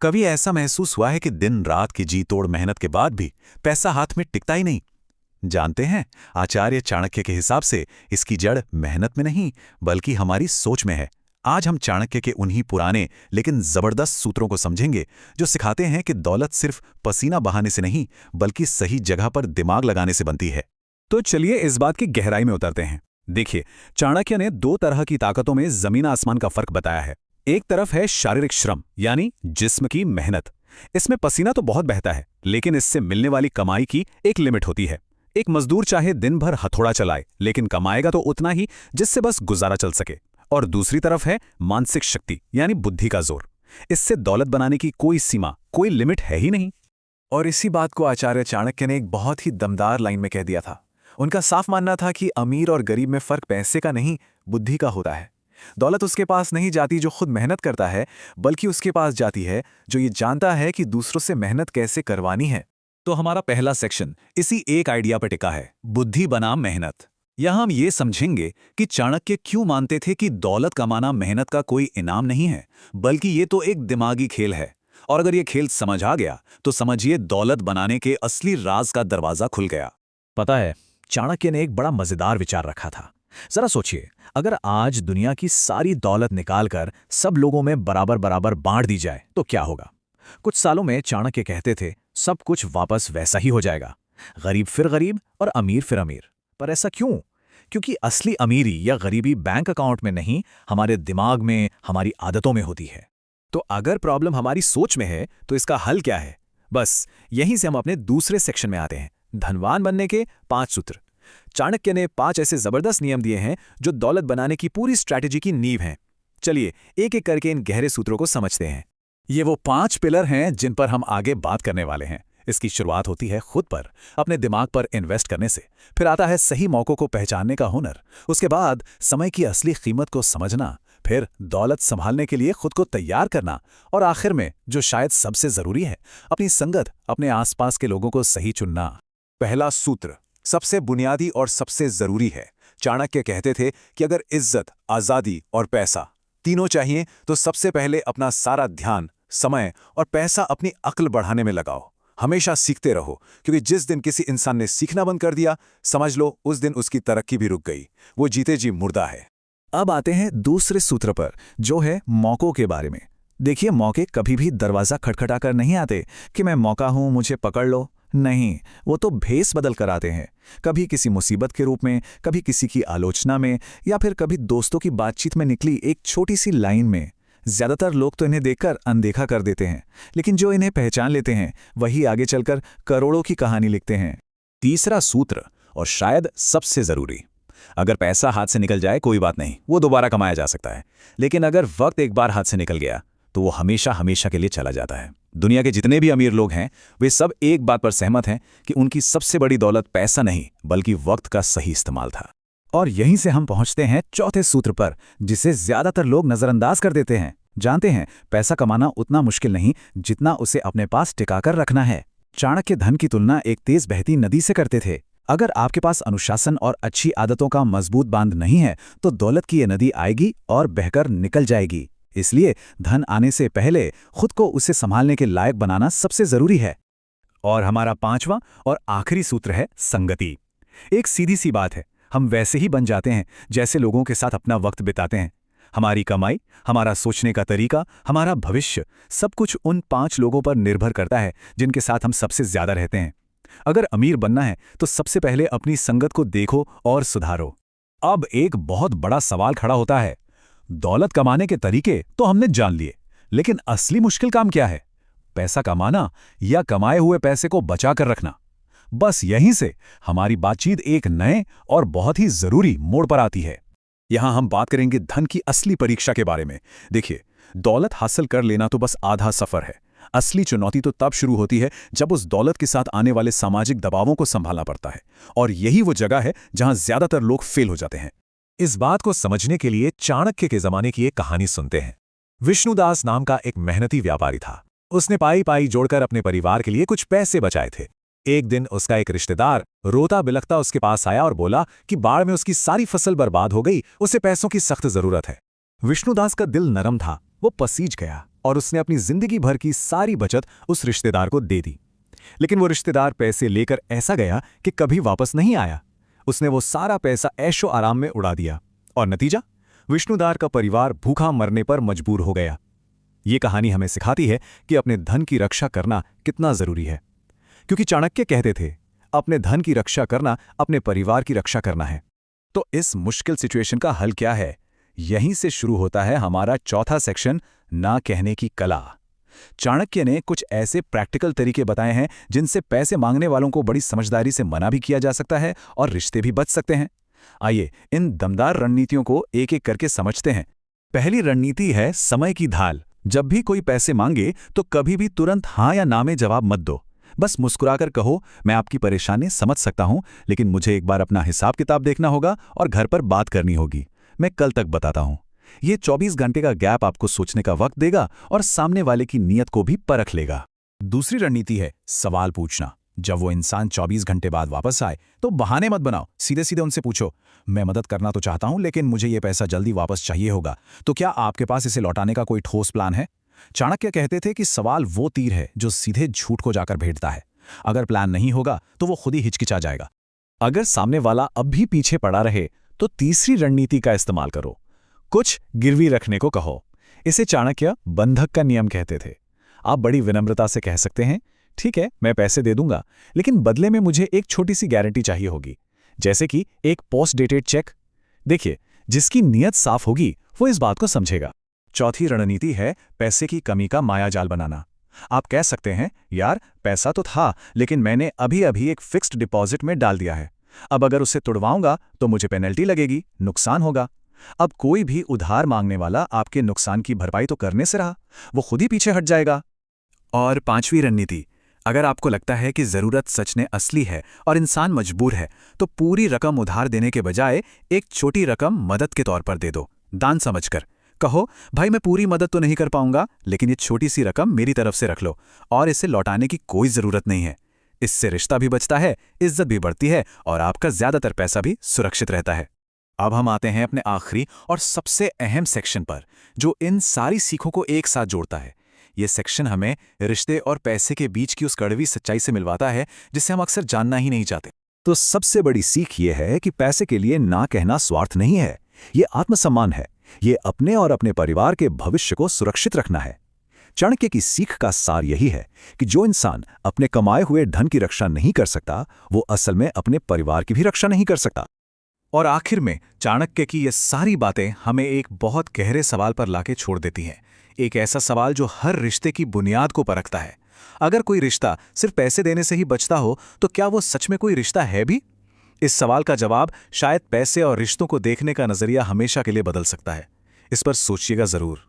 कभी ऐसा महसूस हुआ है कि दिन रात की जी तोड़ मेहनत के बाद भी पैसा हाथ में टिकता ही नहीं? जानते हैं, आचार्य चाणक्य के हिसाब से इसकी जड़ मेहनत में नहीं बल्कि हमारी सोच में है। आज हम चाणक्य के उन्हीं पुराने लेकिन जबरदस्त सूत्रों को समझेंगे जो सिखाते हैं कि दौलत सिर्फ पसीना बहाने से नहीं बल्कि सही जगह पर दिमाग लगाने से बनती है। तो चलिए इस बात की गहराई में उतरते हैं। देखिए, चाणक्य ने दो तरह की ताकतों में जमीन आसमान का फर्क बताया है। एक तरफ है शारीरिक श्रम, यानी जिस्म की मेहनत। इसमें पसीना तो बहुत बहता है, लेकिन इससे मिलने वाली कमाई की एक लिमिट होती है। एक मजदूर चाहे दिन भर हथौड़ा चलाए, लेकिन कमाएगा तो उतना ही जिससे बस गुजारा चल सके। और दूसरी तरफ है मानसिक शक्ति, यानी बुद्धि का जोर। इससे दौलत बनाने की कोई सीमा, कोई लिमिट है ही नहीं। और इसी बात को आचार्य चाणक्य ने एक बहुत ही दमदार लाइन में कह दिया था। उनका साफ मानना था कि अमीर और गरीब में फर्क पैसे का नहीं, बुद्धि का होता है। दौलत उसके पास नहीं जाती जो खुद मेहनत करता है, बल्कि उसके पास जाती है जो ये जानता है कि दूसरों से मेहनत कैसे करवानी है। तो हमारा पहला सेक्शन इसी एक आइडिया पर टिका है, बुद्धि बनाम मेहनत। यहां हम ये समझेंगे कि चाणक्य क्यों मानते थे कि दौलत कमाना मेहनत का कोई इनाम नहीं है, बल्कि ये तो एक दिमागी खेल है। और अगर ये खेल समझ आ गया तो समझिए दौलत बनाने के असली राज का दरवाजा खुल गया। पता है, चाणक्य ने एक बड़ा मजेदार विचार रखा था। जरा सोचिए, अगर आज दुनिया की सारी दौलत निकालकर सब लोगों में बराबर बराबर बांट दी जाए तो क्या होगा? कुछ सालों में चाणक्य कहते थे सब कुछ वापस वैसा ही हो जाएगा, गरीब फिर गरीब और अमीर फिर अमीर। पर ऐसा क्यों? क्योंकि असली अमीरी या गरीबी बैंक अकाउंट में नहीं, हमारे दिमाग में, हमारी आदतों में होती है। तो अगर प्रॉब्लम हमारी सोच में है तो इसका हल क्या है? बस यहीं से हम अपने दूसरे सेक्शन में आते हैं, धनवान बनने के 5 सूत्र। चाणक्य ने 5 ऐसे जबरदस्त नियम दिए हैं जो दौलत बनाने की पूरी स्ट्रैटेजी की नींव हैं। चलिए एक एक करके इन गहरे सूत्रों को समझते हैं। ये वो 5 पिलर हैं जिन पर हम आगे बात करने वाले हैं। इसकी शुरुआत होती है खुद पर, अपने दिमाग पर इन्वेस्ट करने से। फिर आता है सही मौकों को पहचानने का हुनर। उसके बाद समय की असली कीमत को समझना। फिर दौलत संभालने के लिए खुद को तैयार करना। और आखिर में, जो शायद सबसे जरूरी है, अपनी संगत, अपने आसपास के लोगों को सही चुनना। पहला सूत्र सबसे बुनियादी और सबसे जरूरी है। चाणक्य कहते थे कि अगर इज्जत, आजादी और पैसा तीनों चाहिए तो सबसे पहले अपना सारा ध्यान, समय और पैसा अपनी अक्ल बढ़ाने में लगाओ। हमेशा सीखते रहो, क्योंकि जिस दिन किसी इंसान ने सीखना बंद कर दिया, समझ लो उस दिन उसकी तरक्की भी रुक गई। वो जीते जी मुर्दा है। अब आते हैं दूसरे सूत्र पर, जो है मौकों के बारे में। देखिए, मौके कभी भी दरवाजा खटखटाकर नहीं आते कि मैं मौका हूं, मुझे पकड़ लो। नहीं, वो तो भेस बदल कर आते हैं। कभी किसी मुसीबत के रूप में, कभी किसी की आलोचना में, या फिर कभी दोस्तों की बातचीत में निकली एक छोटी सी लाइन में। ज्यादातर लोग तो इन्हें देखकर अनदेखा कर देते हैं, लेकिन जो इन्हें पहचान लेते हैं वही आगे चलकर करोड़ों की कहानी लिखते हैं। तीसरा सूत्र, और शायद सबसे जरूरी, अगर पैसा हाथ से निकल जाए कोई बात नहीं, वो दोबारा कमाया जा सकता है। लेकिन अगर वक्त एक बार हाथ से निकल गया तो वो हमेशा हमेशा के लिए चला जाता है। दुनिया के जितने भी अमीर लोग हैं, वे सब एक बात पर सहमत हैं कि उनकी सबसे बड़ी दौलत पैसा नहीं बल्कि वक्त का सही इस्तेमाल था। और यहीं से हम पहुंचते हैं चौथे सूत्र पर, जिसे ज्यादातर लोग नजरअंदाज कर देते हैं। जानते हैं, पैसा कमाना उतना मुश्किल नहीं जितना उसे अपने पास टिकाकर रखना है। चाणक्य धन की तुलना एक तेज बहती नदी से करते थे। अगर आपके पास अनुशासन और अच्छी आदतों का मजबूत बांध नहीं है तो दौलत की ये नदी आएगी और बहकर निकल जाएगी। इसलिए धन आने से पहले खुद को उसे संभालने के लायक बनाना सबसे जरूरी है। और हमारा 5वां और आखिरी सूत्र है संगति। एक सीधी सी बात है, हम वैसे ही बन जाते हैं जैसे लोगों के साथ अपना वक्त बिताते हैं। हमारी कमाई, हमारा सोचने का तरीका, हमारा भविष्य, सब कुछ उन 5 लोगों पर निर्भर करता है जिनके साथ हम सबसे ज्यादा रहते हैं। अगर अमीर बनना है तो सबसे पहले अपनी संगत को देखो और सुधारो। अब एक बहुत बड़ा सवाल खड़ा होता है, दौलत कमाने के तरीके तो हमने जान लिए, लेकिन असली मुश्किल काम क्या है? पैसा कमाना या कमाए हुए पैसे को बचा कर रखना? बस यहीं से हमारी बातचीत एक नए और बहुत ही जरूरी मोड़ पर आती है। यहां हम बात करेंगे धन की असली परीक्षा के बारे में। देखिए, दौलत हासिल कर लेना तो बस आधा सफर है। असली चुनौती तो तब शुरू होती है जब उस दौलत के साथ आने वाले सामाजिक दबावों को संभालना पड़ता है। और यही वो जगह है जहां ज्यादातर लोग फेल हो जाते हैं। इस बात को समझने के लिए चाणक्य के जमाने की एक कहानी सुनते हैं। विष्णुदास नाम का एक मेहनती व्यापारी था। उसने पाई पाई जोड़कर अपने परिवार के लिए कुछ पैसे बचाए थे। एक दिन उसका एक रिश्तेदार रोता बिलखता उसके पास आया और बोला कि बाढ़ में उसकी सारी फसल बर्बाद हो गई, उसे पैसों की सख्त जरूरत है। विष्णुदास का दिल नरम था, वो पसीज गया और उसने अपनी जिंदगी भर की सारी बचत उस रिश्तेदार को दे दी। लेकिन वो रिश्तेदार पैसे लेकर ऐसा गया कि कभी वापस नहीं आया। उसने वो सारा पैसा ऐशो आराम में उड़ा दिया और नतीजा, विष्णुदार का परिवार भूखा मरने पर मजबूर हो गया। ये कहानी हमें सिखाती है कि अपने धन की रक्षा करना कितना जरूरी है, क्योंकि चाणक्य कहते थे, अपने धन की रक्षा करना अपने परिवार की रक्षा करना है। तो इस मुश्किल सिचुएशन का हल क्या है? यहीं से शुरू होता है हमारा चौथा सेक्शन, ना कहने की कला। चाणक्य ने कुछ ऐसे प्रैक्टिकल तरीके बताए हैं जिनसे पैसे मांगने वालों को बड़ी समझदारी से मना भी किया जा सकता है और रिश्ते भी बच सकते हैं। आइए इन दमदार रणनीतियों को एक एक करके समझते हैं। पहली रणनीति है समय की ढाल। जब भी कोई पैसे मांगे तो कभी भी तुरंत हाँ या ना में जवाब मत दो। बस मुस्कुराकर कहो, मैं आपकी परेशानी समझ सकता हूं, लेकिन मुझे एक बार अपना हिसाब किताब देखना होगा और घर पर बात करनी होगी। मैं कल तक बताता हूं। ये 24 घंटे का गैप आपको सोचने का वक्त देगा और सामने वाले की नीयत को भी परख लेगा। दूसरी रणनीति है सवाल पूछना। जब वो इंसान 24 घंटे बाद वापस आए तो बहाने मत बनाओ, सीधे सीधे उनसे पूछो, मैं मदद करना तो चाहता हूं लेकिन मुझे ये पैसा जल्दी वापस चाहिए होगा, तो क्या आपके पास इसे लौटाने का कोई ठोस प्लान है? चाणक्य कहते थे कि सवाल वो तीर है जो सीधे झूठ को जाकर भेजता है। अगर प्लान नहीं होगा तो वो खुद ही हिचकिचा जाएगा। अगर सामने वाला अब भी पीछे पड़ा रहे तो तीसरी रणनीति का इस्तेमाल करो, कुछ गिरवी रखने को कहो। इसे चाणक्य बंधक का नियम कहते थे। आप बड़ी विनम्रता से कह सकते हैं, ठीक है, मैं पैसे दे दूंगा, लेकिन बदले में मुझे एक छोटी सी गारंटी चाहिए होगी, जैसे कि एक पोस्ट डेटेड चेक। देखिए, जिसकी नीयत साफ होगी वो इस बात को समझेगा। चौथी रणनीति है पैसे की कमी का मायाजाल बनाना। आप कह सकते हैं, यार पैसा तो था लेकिन मैंने अभी अभी एक फिक्स्ड डिपॉजिट में डाल दिया है, अब अगर उसे तुड़वाऊंगा तो मुझे पेनल्टी लगेगी, नुकसान होगा। अब कोई भी उधार मांगने वाला आपके नुकसान की भरपाई तो करने से रहा, वो खुद ही पीछे हट जाएगा। और पांचवी रणनीति, अगर आपको लगता है कि जरूरत सच में असली है और इंसान मजबूर है तो पूरी रकम उधार देने के बजाय एक छोटी रकम मदद के तौर पर दे दो। दान समझकर कहो, भाई मैं पूरी मदद तो नहीं कर पाऊंगा लेकिन ये छोटी सी रकम मेरी तरफ से रख लो और इसे लौटाने की कोई जरूरत नहीं है। इससे रिश्ता भी बचता है, इज्जत भी बढ़ती है और आपका ज्यादातर पैसा भी सुरक्षित रहता है। अब हम आते हैं अपने आखिरी और सबसे अहम सेक्शन पर, जो इन सारी सीखों को एक साथ जोड़ता है। ये सेक्शन हमें रिश्ते और पैसे के बीच की उस कड़वी सच्चाई से मिलवाता है जिसे हम अक्सर जानना ही नहीं चाहते। तो सबसे बड़ी सीख ये है कि पैसे के लिए ना कहना स्वार्थ नहीं है, ये आत्मसम्मान है। ये अपने और अपने परिवार के भविष्य को सुरक्षित रखना है। चाणक्य की सीख का सार यही है कि जो इंसान अपने कमाए हुए धन की रक्षा नहीं कर सकता, वो असल में अपने परिवार की भी रक्षा नहीं कर सकता। और आखिर में चाणक्य की ये सारी बातें हमें एक बहुत गहरे सवाल पर लाके छोड़ देती हैं। एक ऐसा सवाल जो हर रिश्ते की बुनियाद को परखता है। अगर कोई रिश्ता सिर्फ पैसे देने से ही बचता हो तो क्या वो सच में कोई रिश्ता है भी? इस सवाल का जवाब शायद पैसे और रिश्तों को देखने का नजरिया हमेशा के लिए बदल सकता है। इस पर सोचिएगा जरूर।